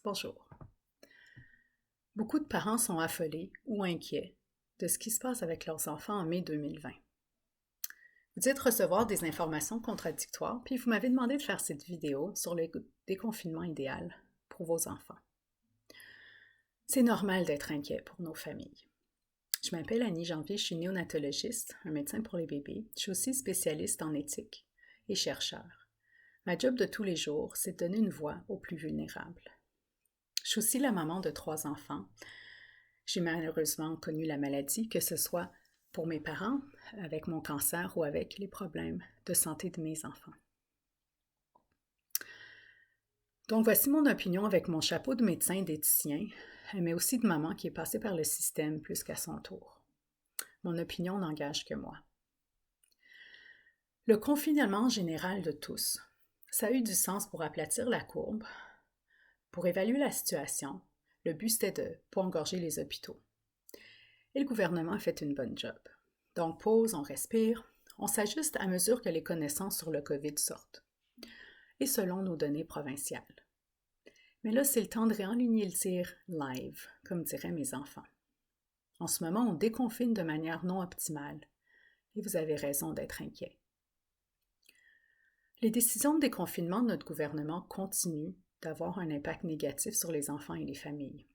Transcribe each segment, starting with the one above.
Bonjour. Beaucoup de parents sont affolés ou inquiets de ce qui se passe avec leurs enfants en mai 2020. Vous dites recevoir des informations contradictoires, puis vous m'avez demandé de faire cette vidéo sur le déconfinement idéal pour vos enfants. C'est normal d'être inquiet pour nos familles. Je m'appelle Annie Janvier, je suis néonatologiste, un médecin pour les bébés. Je suis aussi spécialiste en éthique et chercheur. Ma job de tous les jours, c'est de donner une voix aux plus vulnérables. Je suis aussi la maman de 3 enfants. J'ai malheureusement connu la maladie, que ce soit pour mes parents, avec mon cancer ou avec les problèmes de santé de mes enfants. Donc voici mon opinion avec mon chapeau de médecin et d'éthicien, mais aussi de maman qui est passée par le système plus qu'à son tour. Mon opinion n'engage que moi. Le confinement général de tous, ça a eu du sens pour aplatir la courbe, pour évaluer la situation. Le but, c'était de ne pas engorger les hôpitaux. Et le gouvernement a fait une bonne job. Donc, pause, on respire, on s'ajuste à mesure que les connaissances sur le COVID sortent, et selon nos données provinciales. Mais là, c'est le temps de réaligner le tir live, comme diraient mes enfants. En ce moment, on déconfine de manière non optimale, et vous avez raison d'être inquiet. Les décisions de déconfinement de notre gouvernement continuent d'avoir un impact négatif sur les enfants et les familles.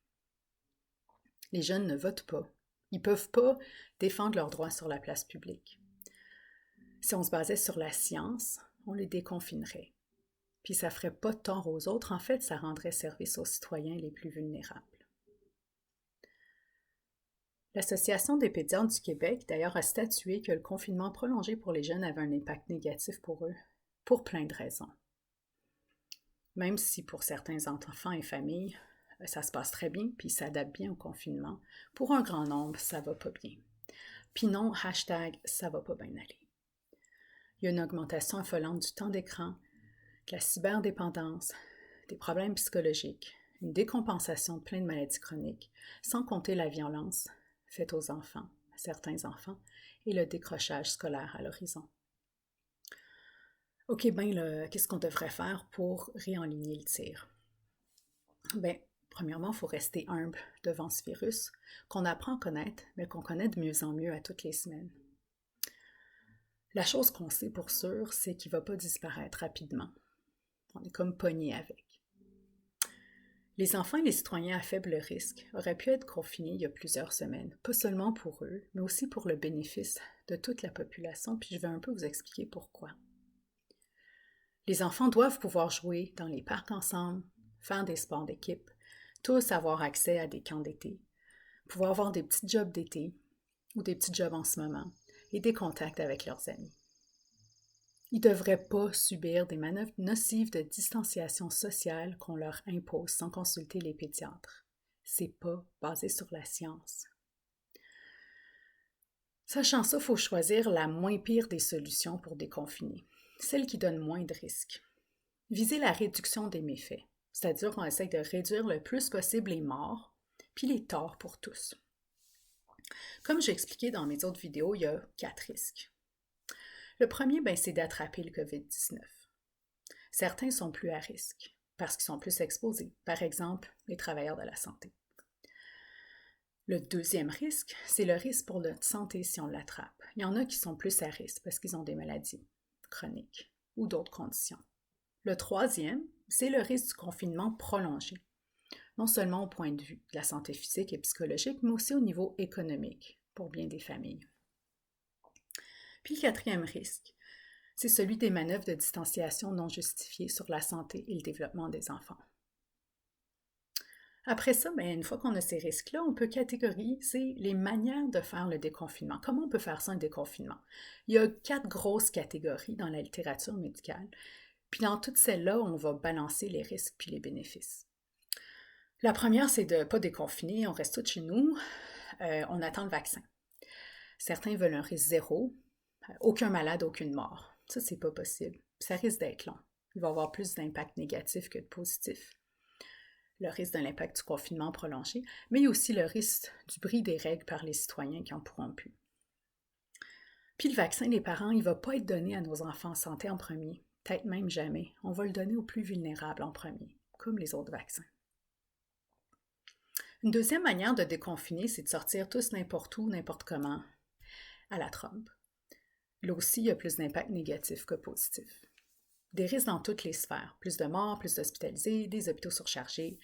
Les jeunes ne votent pas. Ils ne peuvent pas défendre leurs droits sur la place publique. Si on se basait sur la science, on les déconfinerait. Puis ça ne ferait pas de tort aux autres, en fait, ça rendrait service aux citoyens les plus vulnérables. L'Association des pédiatres du Québec, d'ailleurs, a statué que le confinement prolongé pour les jeunes avait un impact négatif pour eux, pour plein de raisons. Même si pour certains enfants et familles, ça se passe très bien, puis ils s'adaptent bien au confinement, pour un grand nombre, ça va pas bien. Puis non, hashtag, ça va pas bien aller. Il y a une augmentation affolante du temps d'écran, de la cyberdépendance, des problèmes psychologiques, une décompensation de plein de maladies chroniques, sans compter la violence faite aux enfants, à certains enfants, et le décrochage scolaire à l'horizon. OK, qu'est-ce qu'on devrait faire pour réaligner le tir? Premièrement, il faut rester humble devant ce virus, qu'on apprend à connaître, mais qu'on connaît de mieux en mieux à toutes les semaines. La chose qu'on sait pour sûr, c'est qu'il ne va pas disparaître rapidement. On est comme pogné avec. Les enfants et les citoyens à faible risque auraient pu être confinés il y a plusieurs semaines, pas seulement pour eux, mais aussi pour le bénéfice de toute la population, puis je vais un peu vous expliquer pourquoi. Les enfants doivent pouvoir jouer dans les parcs ensemble, faire des sports d'équipe, tous avoir accès à des camps d'été, pouvoir avoir des petits jobs d'été ou des petits jobs en ce moment et des contacts avec leurs amis. Ils ne devraient pas subir des manœuvres nocives de distanciation sociale qu'on leur impose sans consulter les pédiatres. C'est pas basé sur la science. Sachant ça, il faut choisir la moins pire des solutions pour déconfiner, celle qui donne moins de risques. Viser la réduction des méfaits, c'est-à-dire qu'on essaie de réduire le plus possible les morts, puis les torts pour tous. Comme j'ai expliqué dans mes autres vidéos, il y a 4 risques. Le premier, c'est d'attraper le COVID-19. Certains sont plus à risque parce qu'ils sont plus exposés, par exemple les travailleurs de la santé. Le deuxième risque, c'est le risque pour notre santé si on l'attrape. Il y en a qui sont plus à risque parce qu'ils ont des maladies chroniques ou d'autres conditions. Le troisième, c'est le risque du confinement prolongé, non seulement au point de vue de la santé physique et psychologique, mais aussi au niveau économique pour bien des familles. Puis le quatrième risque, c'est celui des manœuvres de distanciation non justifiées sur la santé et le développement des enfants. Après ça, une fois qu'on a ces risques-là, on peut catégoriser les manières de faire le déconfinement. Comment on peut faire ça, un déconfinement? Il y a 4 grosses catégories dans la littérature médicale. Puis dans toutes celles-là, on va balancer les risques puis les bénéfices. La première, c'est de ne pas déconfiner, on reste tous chez nous, on attend le vaccin. Certains veulent un risque zéro, aucun malade, aucune mort. Ça, c'est pas possible. Ça risque d'être long. Il va y avoir plus d'impact négatif que de positif. Le risque de l'impact du confinement prolongé, mais il y a aussi le risque du bris des règles par les citoyens qui n'en pourront plus. Puis le vaccin, les parents, il ne va pas être donné à nos enfants en santé en premier, peut-être même jamais. On va le donner aux plus vulnérables en premier, comme les autres vaccins. Une deuxième manière de déconfiner, c'est de sortir tous n'importe où, n'importe comment, à la Trump. Là aussi, il y a plus d'impact négatif que positif. Des risques dans toutes les sphères. Plus de morts, plus d'hospitalisés, des hôpitaux surchargés.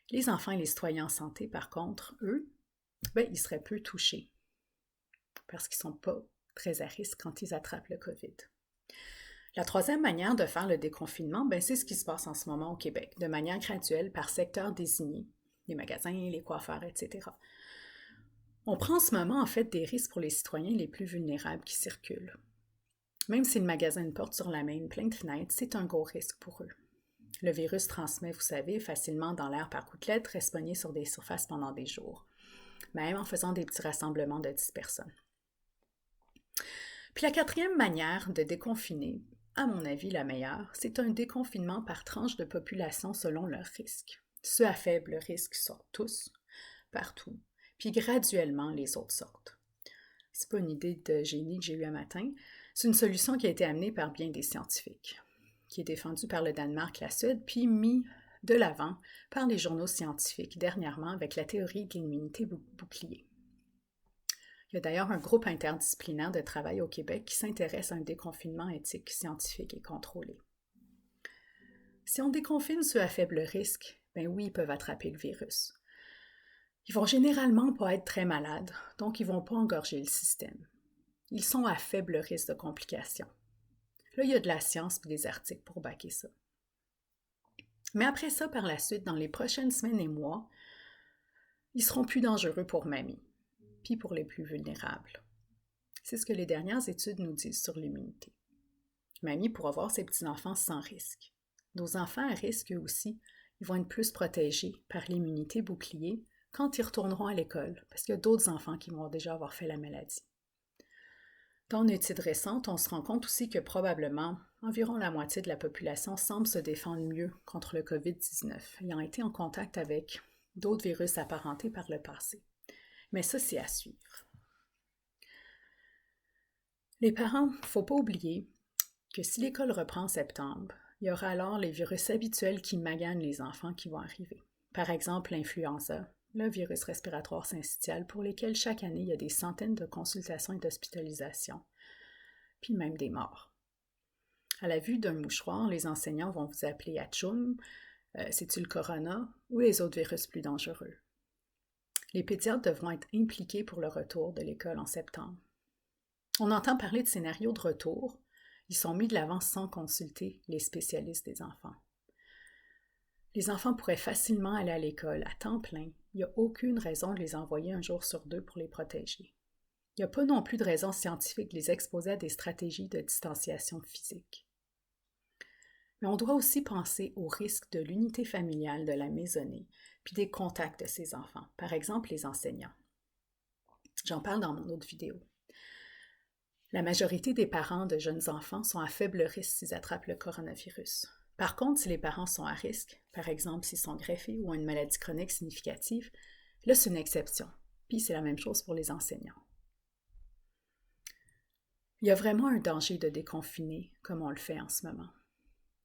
Les enfants et les citoyens en santé, par contre, eux, ils seraient peu touchés parce qu'ils ne sont pas très à risque quand ils attrapent le COVID. La troisième manière de faire le déconfinement, c'est ce qui se passe en ce moment au Québec, de manière graduelle par secteur désigné, les magasins, les coiffeurs, etc. On prend en ce moment en fait des risques pour les citoyens les plus vulnérables qui circulent. Même si le magasin a une porte sur la main, plein de fenêtres, c'est un gros risque pour eux. Le virus transmet, vous savez, facilement dans l'air par gouttelettes, reste pogné sur des surfaces pendant des jours, même en faisant des petits rassemblements de 10 personnes. Puis la quatrième manière de déconfiner, à mon avis la meilleure, c'est un déconfinement par tranche de population selon leur risque. Ceux à faible risque sortent tous, partout, puis graduellement les autres sortent. C'est pas une idée de génie que j'ai eue un matin, c'est une solution qui a été amenée par bien des scientifiques, qui est défendue par le Danemark, la Suède, puis mise de l'avant par les journaux scientifiques dernièrement avec la théorie de l'immunité bouclier. Il y a d'ailleurs un groupe interdisciplinaire de travail au Québec qui s'intéresse à un déconfinement éthique, scientifique et contrôlé. Si on déconfine ceux à faible risque, oui, ils peuvent attraper le virus. Ils vont généralement pas être très malades, donc ils vont pas engorger le système. Ils sont à faible risque de complications. Là, il y a de la science et des articles pour baquer ça. Mais après ça, par la suite, dans les prochaines semaines et mois, ils seront plus dangereux pour mamie, puis pour les plus vulnérables. C'est ce que les dernières études nous disent sur l'immunité. Mamie pourra voir ses petits-enfants sans risque. Nos enfants à risque, eux aussi, ils vont être plus protégés par l'immunité bouclier quand ils retourneront à l'école, parce qu'il y a d'autres enfants qui vont déjà avoir fait la maladie. Dans une étude récente, on se rend compte aussi que probablement environ la moitié de la population semble se défendre mieux contre le COVID-19, ayant été en contact avec d'autres virus apparentés par le passé. Mais ça, c'est à suivre. Les parents, il ne faut pas oublier que si l'école reprend en septembre, il y aura alors les virus habituels qui maganent les enfants qui vont arriver. Par exemple, l'influenza, le virus respiratoire syncytial pour lesquels chaque année il y a des centaines de consultations et d'hospitalisations, puis même des morts. À la vue d'un mouchoir, les enseignants vont vous appeler Atchoum, c'est-tu le corona ou les autres virus plus dangereux. Les pédiatres devront être impliqués pour le retour de l'école en septembre. On entend parler de scénarios de retour. Ils sont mis de l'avant sans consulter les spécialistes des enfants. Les enfants pourraient facilement aller à l'école à temps plein. Il n'y a aucune raison de les envoyer un jour sur deux pour les protéger. Il n'y a pas non plus de raison scientifique de les exposer à des stratégies de distanciation physique. Mais on doit aussi penser au risque de l'unité familiale de la maisonnée, puis des contacts de ces enfants, par exemple les enseignants. J'en parle dans mon autre vidéo. La majorité des parents de jeunes enfants sont à faible risque s'ils attrapent le coronavirus. Par contre, si les parents sont à risque, par exemple s'ils sont greffés ou ont une maladie chronique significative, là c'est une exception. Puis c'est la même chose pour les enseignants. Il y a vraiment un danger de déconfiner comme on le fait en ce moment.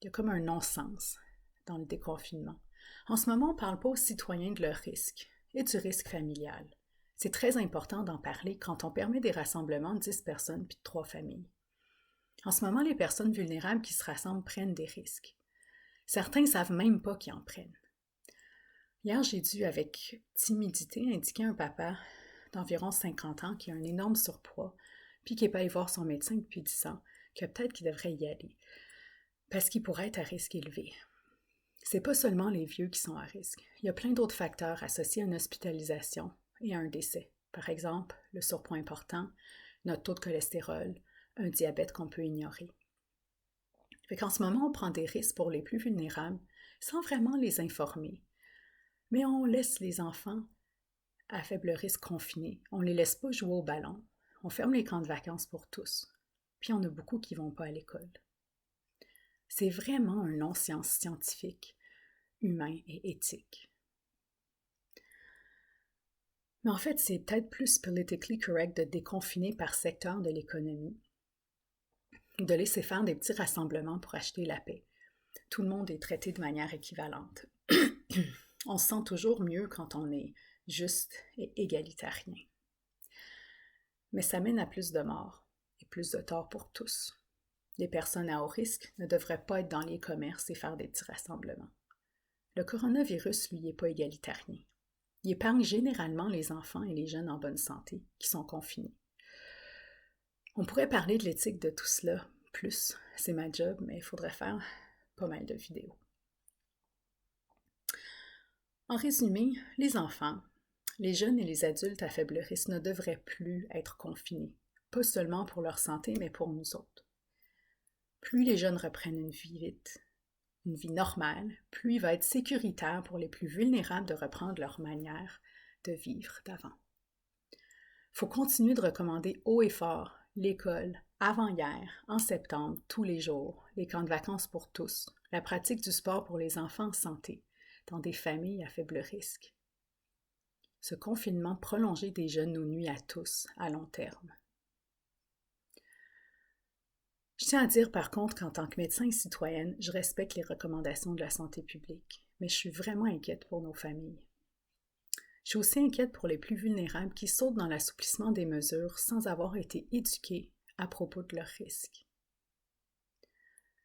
Il y a comme un non-sens dans le déconfinement. En ce moment, on ne parle pas aux citoyens de leur risque et du risque familial. C'est très important d'en parler quand on permet des rassemblements de 10 personnes puis de 3 familles. En ce moment, les personnes vulnérables qui se rassemblent prennent des risques. Certains ne savent même pas qu'ils en prennent. Hier, j'ai dû, avec timidité, indiquer à un papa d'environ 50 ans qui a un énorme surpoids puis qui n'est pas allé voir son médecin depuis 10 ans, que peut-être qu'il devrait y aller, parce qu'il pourrait être à risque élevé. C'est pas seulement les vieux qui sont à risque. Il y a plein d'autres facteurs associés à une hospitalisation et à un décès. Par exemple, le surpoids important, notre taux de cholestérol, un diabète qu'on peut ignorer. Fait qu'en ce moment, on prend des risques pour les plus vulnérables sans vraiment les informer. Mais on laisse les enfants à faible risque confinés. On ne les laisse pas jouer au ballon. On ferme les camps de vacances pour tous. Puis on a beaucoup qui ne vont pas à l'école. C'est vraiment un non-sens scientifique, humain et éthique. Mais en fait, c'est peut-être plus politically correct de déconfiner par secteur de l'économie, de laisser faire des petits rassemblements pour acheter la paix. Tout le monde est traité de manière équivalente. On se sent toujours mieux quand on est juste et égalitarien. Mais ça mène à plus de morts et plus de tort pour tous. Les personnes à haut risque ne devraient pas être dans les commerces et faire des petits rassemblements. Le coronavirus, lui, n'est pas égalitarien. Il épargne généralement les enfants et les jeunes en bonne santé qui sont confinés. On pourrait parler de l'éthique de tout cela plus, c'est ma job, mais il faudrait faire pas mal de vidéos. En résumé, les enfants, les jeunes et les adultes à faible risque ne devraient plus être confinés, pas seulement pour leur santé, mais pour nous autres. Plus les jeunes reprennent une vie vite, une vie normale, plus il va être sécuritaire pour les plus vulnérables de reprendre leur manière de vivre d'avant. Il faut continuer de recommander haut et fort l'école, avant-hier, en septembre, tous les jours, les camps de vacances pour tous, la pratique du sport pour les enfants en santé, dans des familles à faible risque. Ce confinement prolongé des jeunes nous nuit à tous à long terme. Je tiens à dire par contre qu'en tant que médecin et citoyenne, je respecte les recommandations de la santé publique, mais je suis vraiment inquiète pour nos familles. Je suis aussi inquiète pour les plus vulnérables qui sautent dans l'assouplissement des mesures sans avoir été éduqués à propos de leurs risques.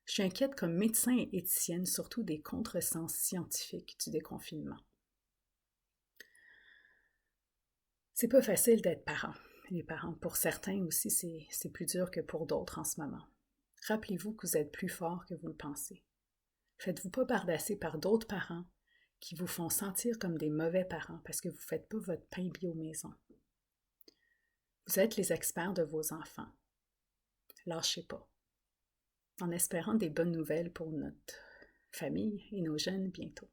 Je suis inquiète comme médecin et éthicienne surtout des contresens scientifiques du déconfinement. C'est pas facile d'être parent. Les parents, pour certains aussi, c'est plus dur que pour d'autres en ce moment. Rappelez-vous que vous êtes plus fort que vous le pensez. Faites-vous pas bardasser par d'autres parents qui vous font sentir comme des mauvais parents parce que vous ne faites pas votre pain bio maison. Vous êtes les experts de vos enfants. Lâchez pas. En espérant des bonnes nouvelles pour notre famille et nos jeunes bientôt.